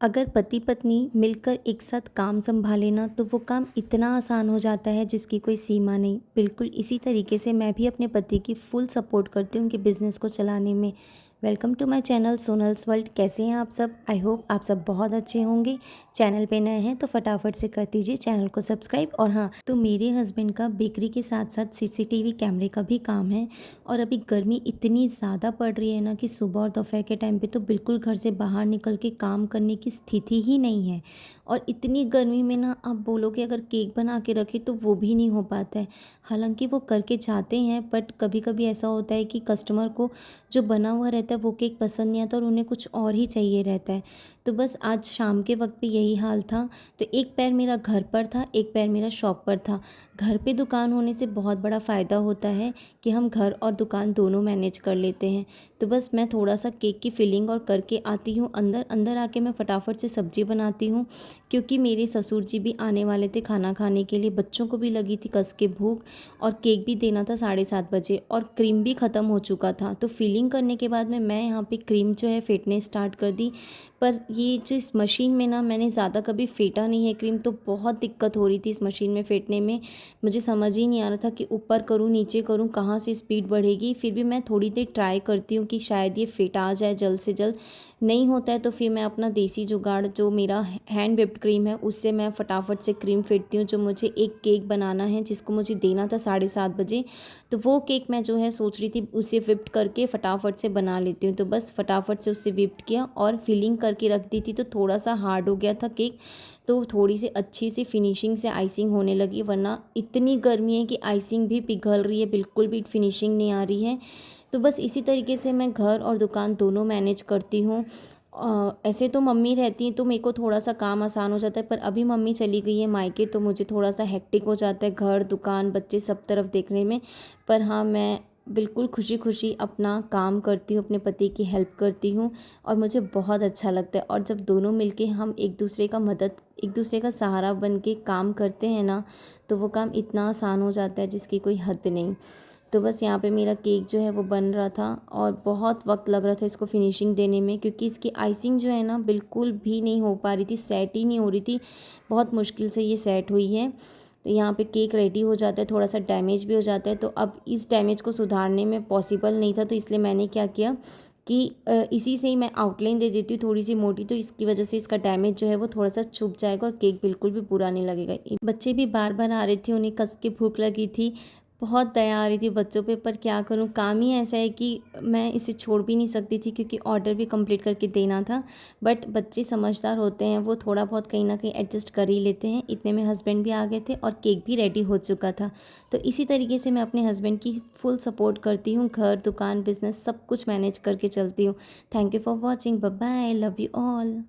अगर पति पत्नी मिलकर एक साथ काम संभाले ना तो वो काम इतना आसान हो जाता है जिसकी कोई सीमा नहीं। बिल्कुल इसी तरीके से मैं भी अपने पति की फुल सपोर्ट करती हूँ उनके बिज़नेस को चलाने में। Welcome to my channel Sonal's world. कैसे हैं आप सब? आई होप आप सब बहुत अच्छे होंगे। चैनल पे नए हैं तो फटाफट से कर दीजिए चैनल को सब्सक्राइब। और हाँ, तो मेरे हस्बैंड का बेकरी के साथ साथ सीसीटीवी कैमरे का भी काम है। और अभी गर्मी इतनी ज़्यादा पड़ रही है ना कि सुबह और दोपहर के टाइम पे तो बिल्कुल घर से बाहर निकल के काम करने की स्थिति ही नहीं है। और इतनी गर्मी में ना आप बोलोगे अगर केक बना के रखे तो वो भी नहीं हो पाता है। हालांकि वो करके चाहते हैं बट कभी कभी ऐसा होता है कि कस्टमर को जो बना हुआ रहता है वो केक पसंद नहीं आता और उन्हें कुछ और ही चाहिए रहता है। तो बस आज शाम के वक्त पे यही हाल था। तो एक पैर मेरा घर पर था, एक पैर मेरा शॉप पर था। घर पे दुकान होने से बहुत बड़ा फ़ायदा होता है कि हम घर और दुकान दोनों मैनेज कर लेते हैं। तो बस मैं थोड़ा सा केक की फिलिंग और करके आती हूँ अंदर। अंदर आके मैं फटाफट से सब्ज़ी बनाती हूँ क्योंकि मेरे ससुर जी भी आने वाले थे खाना खाने के लिए। बच्चों को भी लगी थी कस के भूख और केक भी देना था 7:30 बजे और क्रीम भी ख़त्म हो चुका था। तो फिलिंग करने के बाद में मैं यहाँ पे क्रीम जो है फेंटने स्टार्ट कर दी। पर ये जो इस मशीन में ना मैंने ज़्यादा कभी फेंटा नहीं है क्रीम, तो बहुत दिक्कत हो रही थी इस मशीन में फेंटने में। मुझे समझ ही नहीं आ रहा था कि ऊपर करूँ नीचे करूँ, कहाँ से स्पीड बढ़ेगी। फिर भी मैं थोड़ी देर ट्राई करती हूँ कि शायद ये फिट आ जाए जल्द से जल्द। नहीं होता है तो फिर मैं अपना देसी जुगाड़ जो मेरा हैंड व्हिप्ड क्रीम है उससे मैं फटाफट से क्रीम फेंटती हूँ। जो मुझे एक केक बनाना है जिसको मुझे देना था 7:30 बजे, तो वो केक मैं जो है सोच रही थी उसे व्हिप्ड करके फटाफट से बना लेती हूँ। तो बस फटाफट से उसे व्हिप्ड किया और फिलिंग करके रख दी थी। तो थोड़ा सा हार्ड हो गया था केक, तो थोड़ी सी अच्छी सी फिनिशिंग से आइसिंग होने लगी। वरना इतनी गर्मी है कि आइसिंग भी पिघल रही है, बिल्कुल भी फिनिशिंग नहीं आ रही है। तो बस इसी तरीके से मैं घर और दुकान दोनों मैनेज करती हूँ। ऐसे तो मम्मी रहती हैं तो मेरे को थोड़ा सा काम आसान हो जाता है, पर अभी मम्मी चली गई है मायके तो मुझे थोड़ा सा हेक्टिक हो जाता है घर दुकान बच्चे सब तरफ देखने में। पर हाँ, मैं बिल्कुल खुशी खुशी अपना काम करती हूँ, अपने पति की हेल्प करती हूँ और मुझे बहुत अच्छा लगता है। और जब दोनों मिलके हम एक दूसरे का सहारा बन के काम करते हैं ना, तो वो काम इतना आसान हो जाता है जिसकी कोई हद नहीं। तो बस यहाँ पे मेरा केक जो है वो बन रहा था और बहुत वक्त लग रहा था इसको फिनिशिंग देने में क्योंकि इसकी आइसिंग जो है ना बिल्कुल भी नहीं हो पा रही थी, सेट ही नहीं हो रही थी। बहुत मुश्किल से ये सेट हुई है। तो यहाँ पे केक रेडी हो जाता है, थोड़ा सा डैमेज भी हो जाता है। तो अब इस डैमेज को सुधारने में पॉसिबल नहीं था, तो इसलिए मैंने क्या किया कि इसी से ही मैं आउटलाइन दे देती हूँ थोड़ी सी मोटी, तो इसकी वजह से इसका डैमेज जो है वो थोड़ा सा छुप जाएगा और केक बिल्कुल भी बुरा नहीं लगेगा। बच्चे भी बार बार आ रहे थे, उन्हें कस के भूख लगी थी। बहुत दया आ रही थी बच्चों पे, पर क्या करूँ, काम ही ऐसा है कि मैं इसे छोड़ भी नहीं सकती थी क्योंकि ऑर्डर भी कंप्लीट करके देना था। बट बच्चे समझदार होते हैं, वो थोड़ा बहुत कहीं ना कहीं एडजस्ट कर ही लेते हैं। इतने में हस्बैंड भी आ गए थे और केक भी रेडी हो चुका था। तो इसी तरीके से मैं अपने हस्बैंड की फुल सपोर्ट करती हूँ, घर दुकान बिजनेस सब कुछ मैनेज करके चलती हूँ। Thank you for watching. Bye bye, love you all.